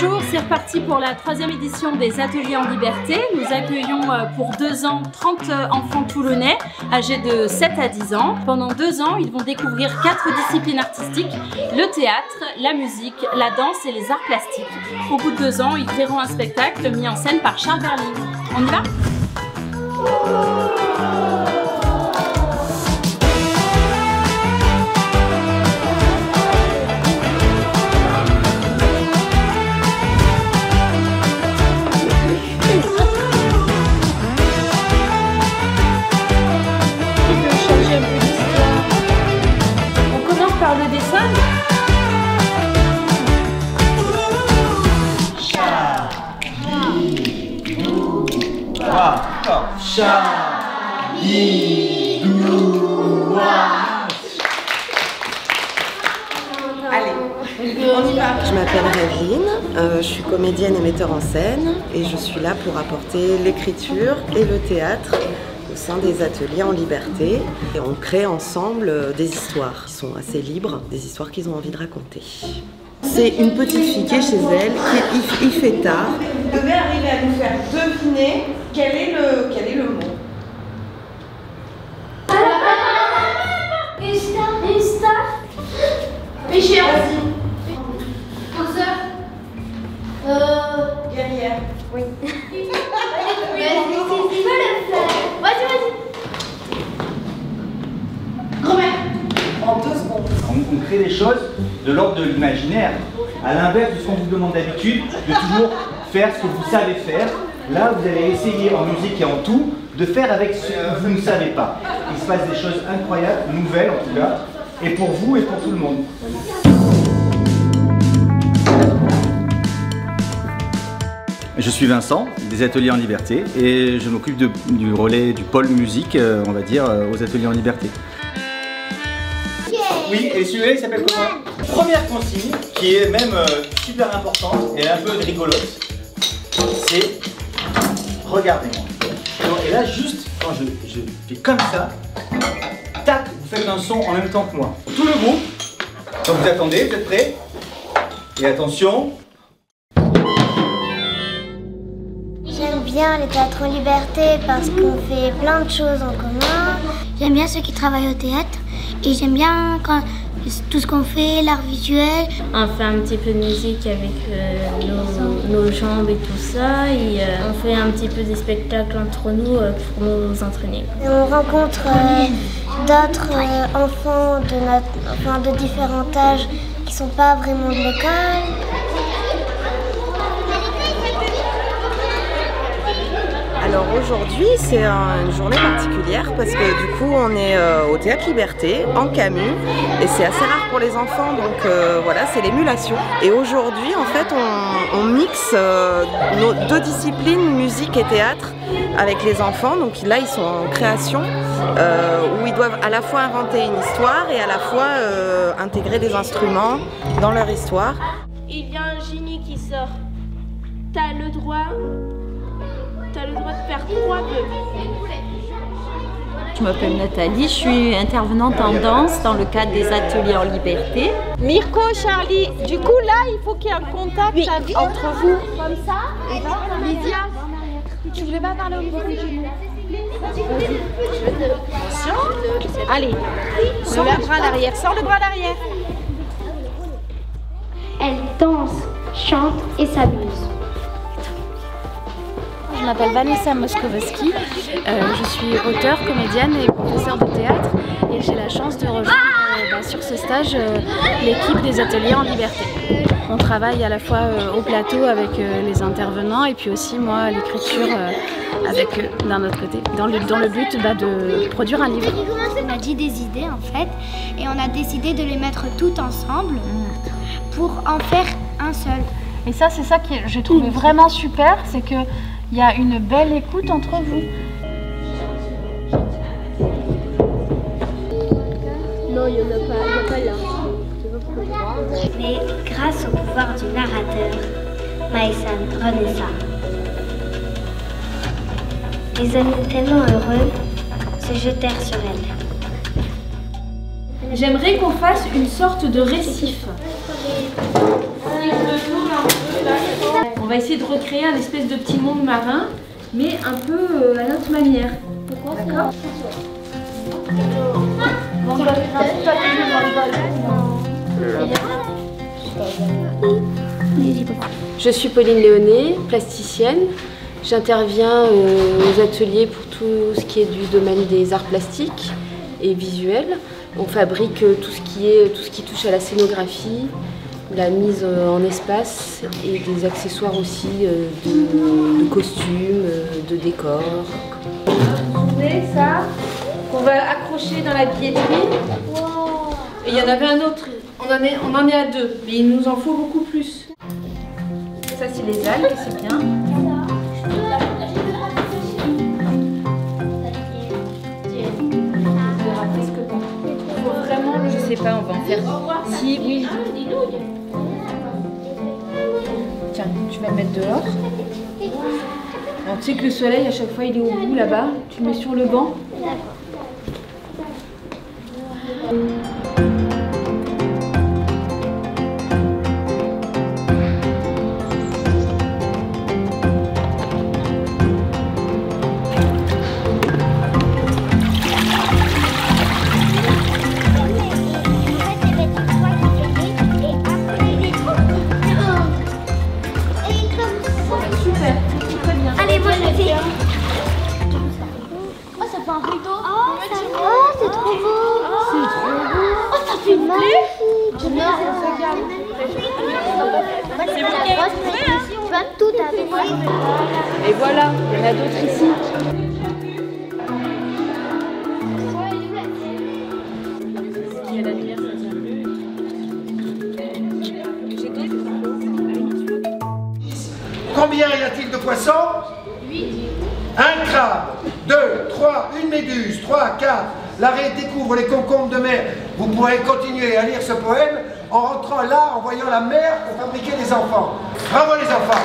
Bonjour, c'est reparti pour la 3e édition des Ateliers en Liberté. Nous accueillons pour 2 ans 30 enfants toulonnais âgés de 7 à 10 ans. Pendant 2 ans, ils vont découvrir 4 disciplines artistiques, le théâtre, la musique, la danse et les arts plastiques. Au bout de 2 ans, ils verront un spectacle mis en scène par Charles Berling. On y va ? Le dessin. Allez, on y va. Je m'appelle Revelyne, je suis comédienne et metteur en scène et je suis là pour apporter l'écriture et le théâtre au sein des ateliers en liberté. Et on crée ensemble des histoires qui sont assez libres, des histoires qu'ils ont envie de raconter. C'est une petite fille qui est chez elle, il fait tard. Vous devez arriver à nous faire deviner quel est le mot. Une star. Pêcheur. Poseur. Guerrière. Oui. Vas-y. Grand-mère. En 2 secondes. On crée des choses de l'ordre de l'imaginaire, à l'inverse de ce qu'on vous demande d'habitude, de toujours faire ce que vous savez faire. Là, vous allez essayer en musique et en tout de faire avec ce que vous ne savez pas. Il se passe des choses incroyables, nouvelles en tout cas, et pour vous et pour tout le monde. Je suis Vincent, des Ateliers en Liberté, et je m'occupe du relais du pôle musique, on va dire, aux Ateliers en Liberté. Oui, et celui-là il s'appelle comment? Première consigne, qui est même super importante et un peu rigolote, c'est regardez-moi. Et là, juste quand je fais comme ça, tac, vous faites un son en même temps que moi. Tout le groupe, donc vous attendez, vous êtes prêts? Et attention. J'aime bien les théâtres en liberté parce qu'on fait plein de choses en commun. J'aime bien ceux qui travaillent au théâtre et j'aime bien tout ce qu'on fait, l'art visuel. On fait un petit peu de musique avec nos jambes et tout ça et on fait un petit peu des spectacles entre nous pour nous entraîner. Et on rencontre d'autres enfants de différents âges qui ne sont pas vraiment de l'école. Alors aujourd'hui c'est une journée particulière parce que du coup on est au Théâtre Liberté, en Camus, et c'est assez rare pour les enfants, donc voilà, c'est l'émulation. Et aujourd'hui en fait on mixe nos 2 disciplines, musique et théâtre, avec les enfants. Donc là ils sont en création où ils doivent à la fois inventer une histoire et à la fois intégrer des instruments dans leur histoire. Il y a un génie qui sort. T'as le droit de faire 3 vœux. Je m'appelle Nathalie, je suis intervenante en danse dans le cadre des Ateliers en Liberté. Mirko, Charlie, du coup là il faut qu'il y ait un contact entre vous. Comme ça. Lydia, tu voulais pas parler au micro? Attention. Allez, sors le bras à l'arrière, sors le bras à l'arrière. Elle danse, chante et s'amuse. Je m'appelle Vanessa Moskowski, je suis auteure, comédienne et professeure de théâtre et j'ai la chance de rejoindre sur ce stage l'équipe des Ateliers en Liberté. On travaille à la fois au plateau avec les intervenants et puis aussi moi à l'écriture avec eux d'un autre côté, dans le but de produire un livre. On a dit des idées en fait et on a décidé de les mettre toutes ensemble pour en faire un seul. Et ça c'est ça que j'ai trouvé vraiment super, c'est que il y a une belle écoute entre vous. Non, il n'y en a pas là. Mais grâce au pouvoir du narrateur, Maïsan Renessa, les amis tellement heureux se jetèrent sur elle. J'aimerais qu'on fasse une sorte de récif. Si je le tourne un peu là. On va essayer de recréer un espèce de petit monde marin, mais un peu à notre manière. D'accord ? Je suis Pauline Léonet, plasticienne. J'interviens aux ateliers pour tout ce qui est du domaine des arts plastiques et visuels. On fabrique tout ce qui touche à la scénographie, la mise en espace et des accessoires aussi de costumes, de décors. Vous voyez ça qu'on va accrocher dans la billetterie. Et il y en avait un autre, on en est à 2, mais il nous en faut beaucoup plus. Ça c'est les algues, c'est bien. Vraiment, je sais pas, on va en faire. Si, oui. Tiens, tu vas le mettre dehors. Alors, tu sais que le soleil, à chaque fois, il est au bout là-bas. Tu le mets sur le banc. Et voilà, il y en a d'autres ici. Combien y a-t-il de poissons? 8. Un crabe, 2, 3, une méduse, 3, 4. L'arrêt découvre les concombres de mer. Vous pourrez continuer à lire ce poème en rentrant là, en voyant la mer pour fabriquer des enfants. Bravo les enfants!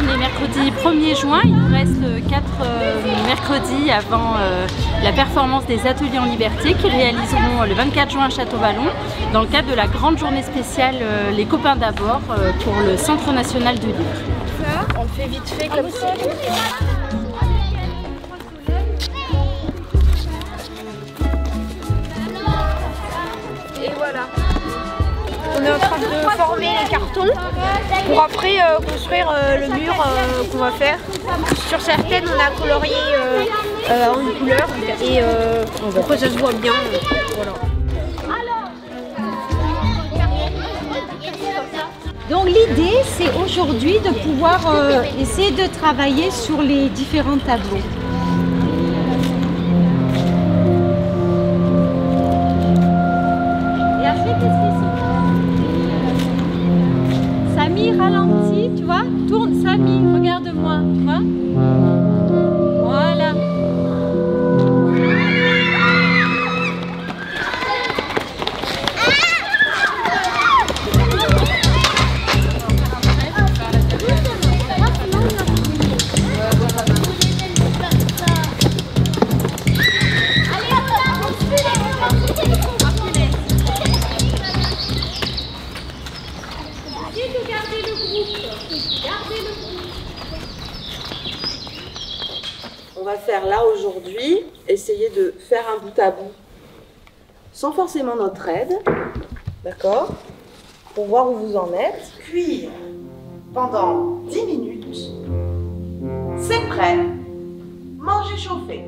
On est mercredi 1er juin, il nous reste 4 mercredis avant la performance des ateliers en liberté qui réaliseront le 24 juin à Château-Vallon dans le cadre de la grande journée spéciale Les Copains d'abord pour le Centre national du livre. On le fait vite fait comme ça. Et voilà. On est en train de former les cartons pour après construire le mur qu'on va faire. Sur certaines, on a colorié en une couleur et pour que ça se voit bien. Voilà. Donc l'idée, c'est aujourd'hui de pouvoir essayer de travailler sur les différents tableaux. Et après, qu'est-ce qu'ils sont? Samy, ralentis, tu vois? Tourne, Samy, regarde-moi, tu vois? Voilà. On va faire là aujourd'hui, essayer de faire un bout à bout sans forcément notre aide, d'accord? Pour voir où vous en êtes. Cuire pendant 10 minutes. C'est prêt. Manger chauffé.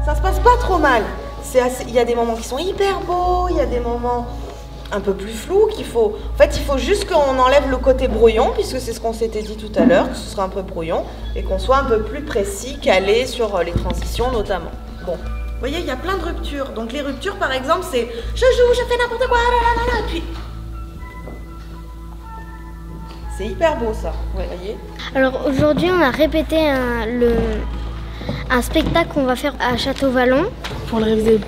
Ça se passe pas trop mal. Il y a des moments qui sont hyper beaux, il y a des moments un peu plus flou, qu'il faut... En fait, il faut juste qu'on enlève le côté brouillon, puisque c'est ce qu'on s'était dit tout à l'heure, que ce sera un peu brouillon, et qu'on soit un peu plus précis, calé sur les transitions notamment. Bon, vous voyez, il y a plein de ruptures. Donc les ruptures, par exemple, c'est « je joue, je fais n'importe quoi, là, et puis... C'est hyper beau ça, vous voyez. Alors aujourd'hui, on a répété un spectacle qu'on va faire à Château-Vallon. Pour le réviser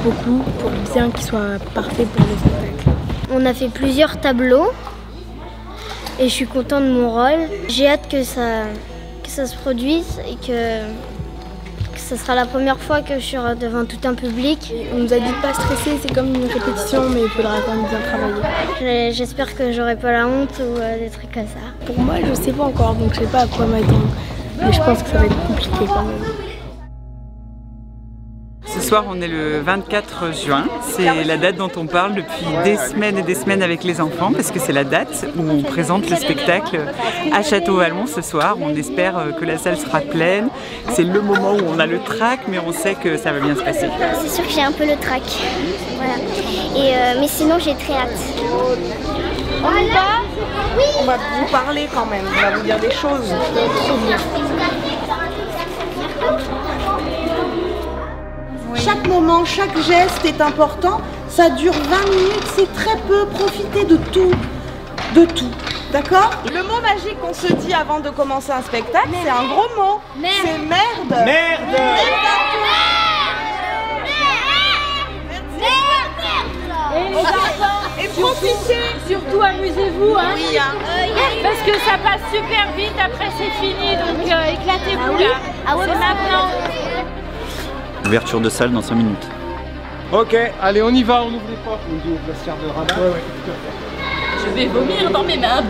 beaucoup, pour bien qu'il soit parfait pour le spectacle. On a fait plusieurs tableaux et je suis contente de mon rôle. J'ai hâte que ça se produise et que ce sera la première fois que je suis devant tout un public. On nous a dit de pas stresser, c'est comme une répétition, mais il faudra quand même bien travailler. J'espère que j'aurai pas la honte ou des trucs comme ça. Pour moi, je sais pas encore, donc je sais pas à quoi m'attendre. Mais je pense que ça va être compliqué quand même. Ce soir, on est le 24 juin. C'est la date dont on parle depuis des semaines et des semaines avec les enfants, parce que c'est la date où on présente le spectacle à Château-Vallon ce soir. On espère que la salle sera pleine. C'est le moment où on a le trac, mais on sait que ça va bien se passer. C'est sûr que j'ai un peu le trac. Voilà. Mais sinon, j'ai très hâte. On y va? Oui. On va vous parler quand même, on va vous dire des choses. Chaque moment, chaque geste est important. Ça dure 20 minutes, c'est très peu. Profitez de tout. D'accord? Le mot magique qu'on se dit avant de commencer un spectacle, c'est un gros mot. C'est merde. Merde. Et profitez, surtout amusez-vous, hein. Oui, hein. Parce que ça passe super vite, après c'est fini, donc éclatez-vous là. C'est maintenant. Ouverture de salle dans 5 minutes. Ok, allez, on y va, on ouvre les portes. On dit au vestiaire de rabat. Ouais. Je vais vomir dans mes mains.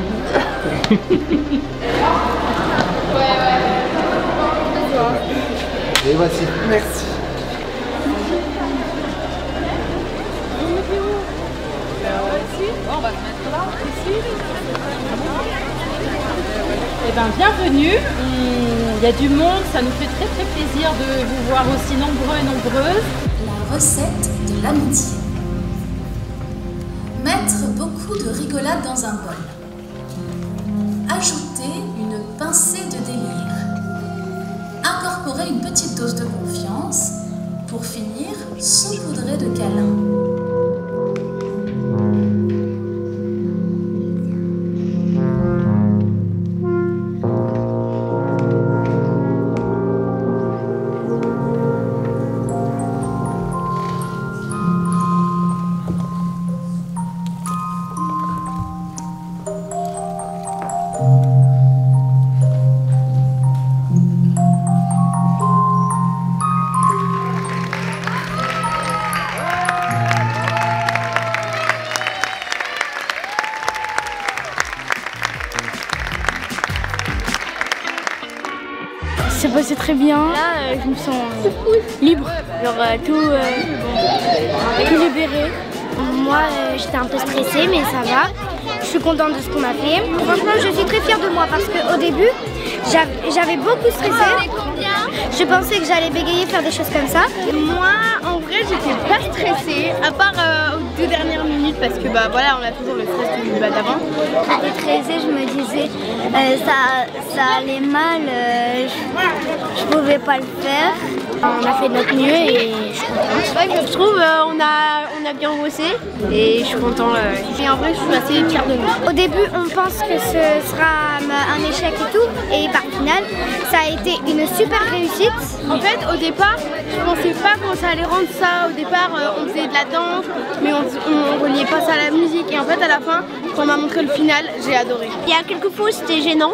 Et voici. Merci. On va se mettre là, ici. Eh bien, bienvenue. Il y a du monde, ça nous fait très plaisir de vous voir aussi nombreux et nombreuses. La recette de l'amitié. Mettre beaucoup de rigolade dans un bol. Ajouter une pincée de délire. Incorporer une petite dose de confiance. Pour finir, saupoudrer de câlins. C'est passé très bien. Là, je me sens libre, genre tout libéré. Moi, j'étais un peu stressée, mais ça va. Je suis contente de ce qu'on a fait. Franchement, je suis très fière de moi parce qu'au début, j'avais beaucoup stressé. Je pensais que j'allais bégayer, faire des choses comme ça. Moi, en vrai, j'étais pas stressée, à part aux 2 dernières minutes parce que bah voilà, on a toujours le stress du bas d'avant. J'étais stressée, je me disais ça allait mal, je pouvais pas le faire. On a fait de notre mieux et je suis contente. Je trouve on a bien bossé et je suis contente. Et en vrai, je suis assez fière de nous. Au début, on pense que ce sera un échec et tout, et par final, ça a été une super réussite. En fait, au départ, je pensais pas qu'on ça allait rendre ça. Au départ, on faisait de la danse, mais on reliait pas ça à la musique. Et en fait, à la fin, quand on m'a montré le final, j'ai adoré. Il y a quelques fois, c'était gênant,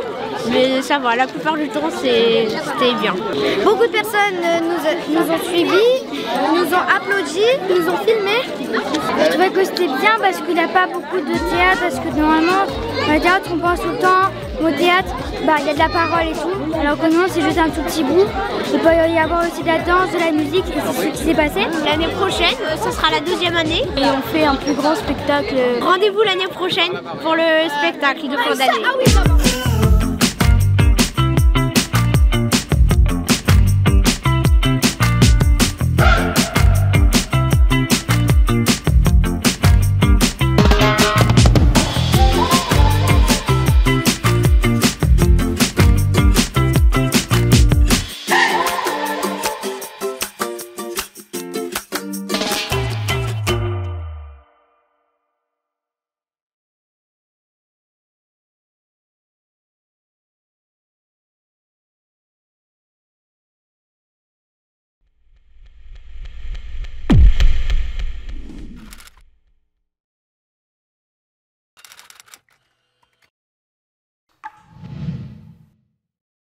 mais ça va. La plupart du temps, c'était bien. Beaucoup de personnes nous ont suivis, nous ont applaudi, nous ont filmés. Je trouvais que c'était bien parce qu'il n'y a pas beaucoup de théâtre, parce que normalement, dans le théâtre, on pense tout le temps au théâtre, il y a de la parole et tout, alors que non, c'est juste un tout petit bout. Il peut y avoir aussi de la danse, de la musique, et c'est ce qui s'est passé. L'année prochaine, ce sera la 2e année. Et on fait un plus grand spectacle. Rendez-vous l'année prochaine pour le spectacle de fin d'année. Ah oui,